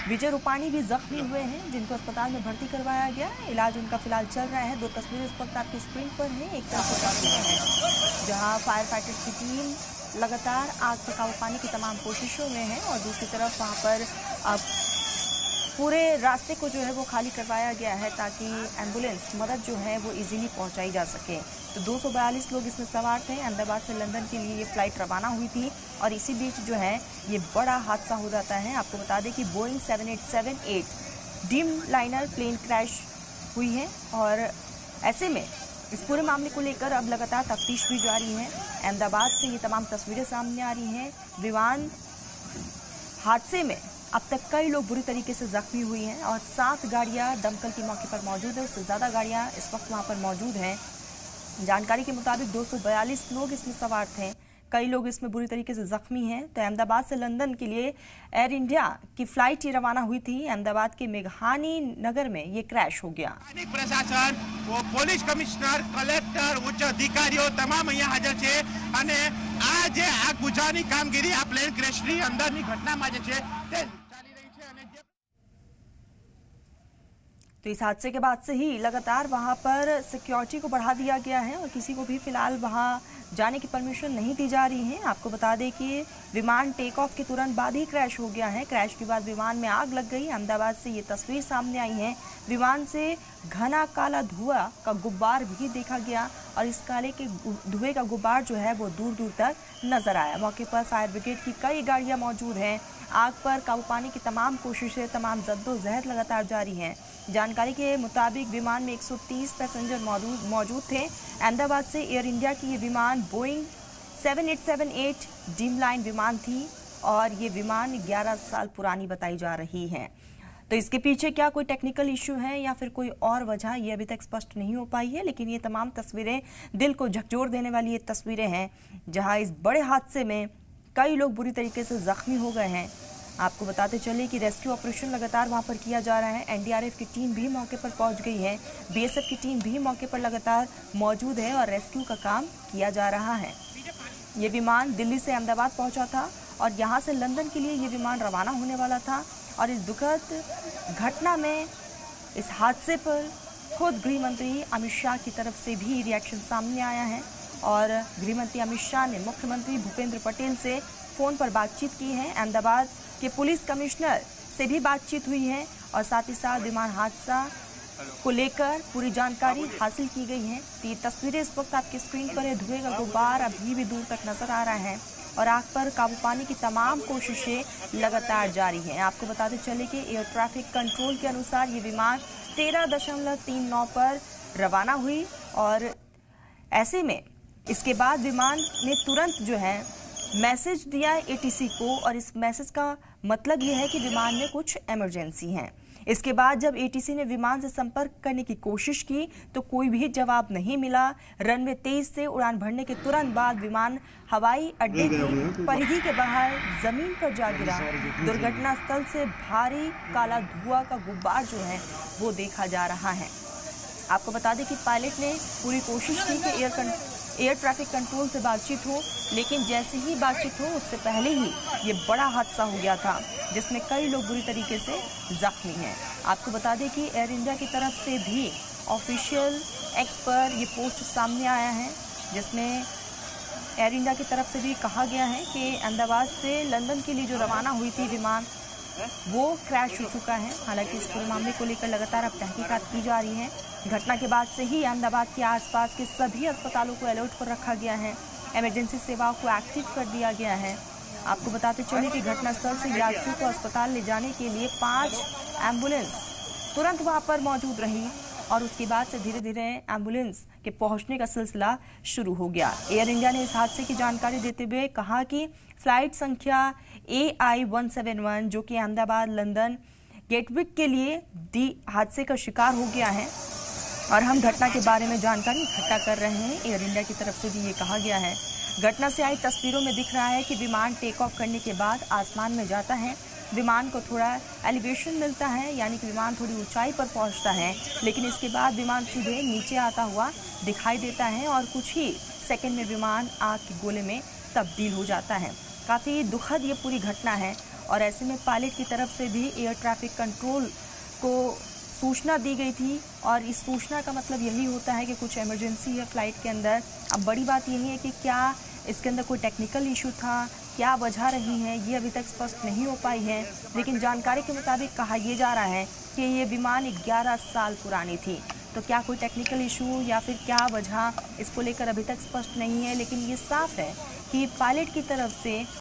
विजय रूपाणी भी जख्मी हुए हैं, जिनको अस्पताल में भर्ती करवाया गया। इलाज उनका फिलहाल चल रहा है। 2 तस्वीरें इस वक्त आपकी स्क्रीन पर हैं। एक तरफ तस्वीरें हैं जहां फायर फाइटर्स की टीम लगातार आग पर काबू पाने की तमाम कोशिशों में है और दूसरी तरफ वहां पर पूरे रास्ते को जो है वो खाली करवाया गया है ताकि एम्बुलेंस मदद जो है वो इजीली पहुंचाई जा सके। तो 242 लोग इसमें सवार थे। अहमदाबाद से लंदन के लिए ये फ्लाइट रवाना हुई थी और इसी बीच जो है ये बड़ा हादसा हो जाता है। आपको बता दें कि Boeing 7878 Dreamliner plane crash हुई है और ऐसे में इस पूरे मामले को लेकर अब लगातार तफ्तीश भी जारी है। अहमदाबाद से ये तमाम तस्वीरें सामने आ रही हैं। विमान हादसे में अब तक कई लोग बुरी तरीके से जख्मी हुई हैं और 7 गाड़ियां दमकल के मौके पर मौजूद है। उससे ज़्यादा गाड़ियां इस वक्त वहां पर मौजूद हैं। जानकारी के मुताबिक 242 लोग इसमें सवार थे। कई लोग इसमें बुरी तरीके से जख्मी हैं। तो अहमदाबाद से लंदन के लिए एयर इंडिया की फ्लाइट ही रवाना हुई थी। अहमदाबाद के मेघानी नगर में ये क्रैश हो गया। प्रशासन वो पुलिस कमिश्नर कलेक्टर उच्च अधिकारीઓ તમામ અહીંયા હાજર છે અને આ જે આગ બુઝાવવાની કામગીરી આ પ્લેન ક્રેશની અંદરની ઘટનામાં જે છે તે ચાલી રહી છે અને तो इस हादसे के बाद से ही लगातार वहां पर सिक्योरिटी को बढ़ा दिया गया है और किसी को भी फिलहाल वहां जाने की परमिशन नहीं दी जा रही है। आपको बता दें कि विमान टेक ऑफ के तुरंत बाद ही क्रैश हो गया है। क्रैश के बाद विमान में आग लग गई। अहमदाबाद से ये तस्वीर सामने आई है। विमान से घना काला धुआं का गुब्बार भी देखा गया और इस काले के धुएं का गुब्बार जो है वो दूर दूर तक नजर आया। मौके पर फायर ब्रिगेड की कई गाड़ियां मौजूद हैं। आग पर काबू पाने की तमाम कोशिशें, तमाम जद्दोजहद लगातार जारी हैं। जानकारी के मुताबिक विमान में 130 पैसेंजर मौजूद थे। अहमदाबाद से एयर इंडिया की ये विमान बोइंग 7878 ड्रीम लाइन विमान थी और ये विमान 11 साल पुरानी बताई जा रही है। तो इसके पीछे क्या कोई टेक्निकल इश्यू है या फिर कोई और वजह, ये अभी तक स्पष्ट नहीं हो पाई है। लेकिन ये तमाम तस्वीरें दिल को झकझोर देने वाली ये तस्वीरें हैं जहां इस बड़े हादसे में कई लोग बुरी तरीके से जख्मी हो गए हैं। आपको बताते चले कि रेस्क्यू ऑपरेशन लगातार वहां पर किया जा रहा है। एनडीआरएफ की टीम भी मौके पर पहुंच गई है। बीएसएफ की टीम भी मौके पर लगातार मौजूद है और रेस्क्यू का काम किया जा रहा है। ये विमान दिल्ली से अहमदाबाद पहुंचा था और यहां से लंदन के लिए ये विमान रवाना होने वाला था और इस दुखद घटना में, इस हादसे पर खुद गृह मंत्री अमित शाह की तरफ से भी रिएक्शन सामने आया है और गृह मंत्री अमित शाह ने मुख्यमंत्री भूपेंद्र पटेल से फ़ोन पर बातचीत की है। अहमदाबाद के पुलिस कमिश्नर से भी बातचीत हुई है और साथ ही साथ विमान हादसा को लेकर पूरी जानकारी हासिल की गई है। तो ये तस्वीरें इस वक्त आपकी स्क्रीन पर है। धुएं का गुब्बार अभी भी दूर तक नजर आ रहा है और आग पर काबू पाने की तमाम कोशिशें लगातार जारी हैं। आपको बताते चले कि एयर ट्रैफिक कंट्रोल के अनुसार ये विमान 13.39 पर रवाना हुई और ऐसे में इसके बाद विमान ने तुरंत जो है मैसेज दिया एटीसी को और इस मैसेज का मतलब यह है कि विमान में कुछ इमरजेंसी है। इसके बाद जब एटीसी ने विमान से संपर्क करने की कोशिश की तो कोई भी जवाब नहीं मिला। रनवे 23 से उड़ान भरने के तुरंत बाद विमान हवाई अड्डे की परिधि के बाहर जमीन पर जा गिरा। दुर्घटना स्थल से भारी काला धुआं का गुब्बार जो है वो देखा जा रहा है। आपको बता दें कि पायलट ने पूरी कोशिश की कि एयर ट्रैफिक कंट्रोल से बातचीत हो, लेकिन जैसे ही बातचीत हो उससे पहले ही ये बड़ा हादसा हो गया था जिसमें कई लोग बुरी तरीके से जख्मी हैं। आपको बता दें कि एयर इंडिया की तरफ से भी ऑफिशियल एक्स पर ये पोस्ट सामने आया है जिसमें एयर इंडिया की तरफ से भी कहा गया है कि अहमदाबाद से लंदन के लिए जो रवाना हुई थी विमान वो क्रैश हो चुका है। हालांकि इस पूरे मामले को लेकर लगातार अब तहकीकात की जा रही है। घटना के बाद से ही अहमदाबाद के आसपास के सभी अस्पतालों को अलर्ट पर रखा गया है। इमरजेंसी सेवाओं को एक्टिव कर दिया गया है। आपको बताते चले कि घटनास्थल से यात्रियों को अस्पताल ले जाने के लिए 5 एम्बुलेंस तुरंत वहां पर मौजूद रही और उसके बाद से धीरे धीरे एम्बुलेंस के पहुंचने का सिलसिला शुरू हो गया। एयर इंडिया ने इस हादसे की जानकारी देते हुए कहा कि फ्लाइट संख्या AI-171 जो कि अहमदाबाद लंदन गेटविक के लिए हादसे का शिकार हो गया है और हम घटना के बारे में जानकारी इकट्ठा कर रहे हैं। एयर इंडिया की तरफ से भी ये कहा गया है। घटना से आई तस्वीरों में दिख रहा है कि विमान टेक ऑफ करने के बाद आसमान में जाता है। विमान को थोड़ा एलिवेशन मिलता है, यानी कि विमान थोड़ी ऊंचाई पर पहुंचता है, लेकिन इसके बाद विमान सीधे नीचे आता हुआ दिखाई देता है और कुछ ही सेकंड में विमान आग के गोले में तब्दील हो जाता है। काफ़ी दुखद ये पूरी घटना है और ऐसे में पायलट की तरफ से भी एयर ट्रैफिक कंट्रोल को सूचना दी गई थी और इस सूचना का मतलब यही होता है कि कुछ इमरजेंसी है फ़्लाइट के अंदर। अब बड़ी बात यही है कि क्या इसके अंदर कोई टेक्निकल इशू था, क्या वजह रही है, ये अभी तक स्पष्ट नहीं हो पाई है। लेकिन जानकारी के मुताबिक कहा यह जा रहा है कि ये विमान 11 साल पुरानी थी। तो क्या कोई टेक्निकल इशू या फिर क्या वजह, इसको लेकर अभी तक स्पष्ट नहीं है। लेकिन ये साफ है कि पायलट की तरफ से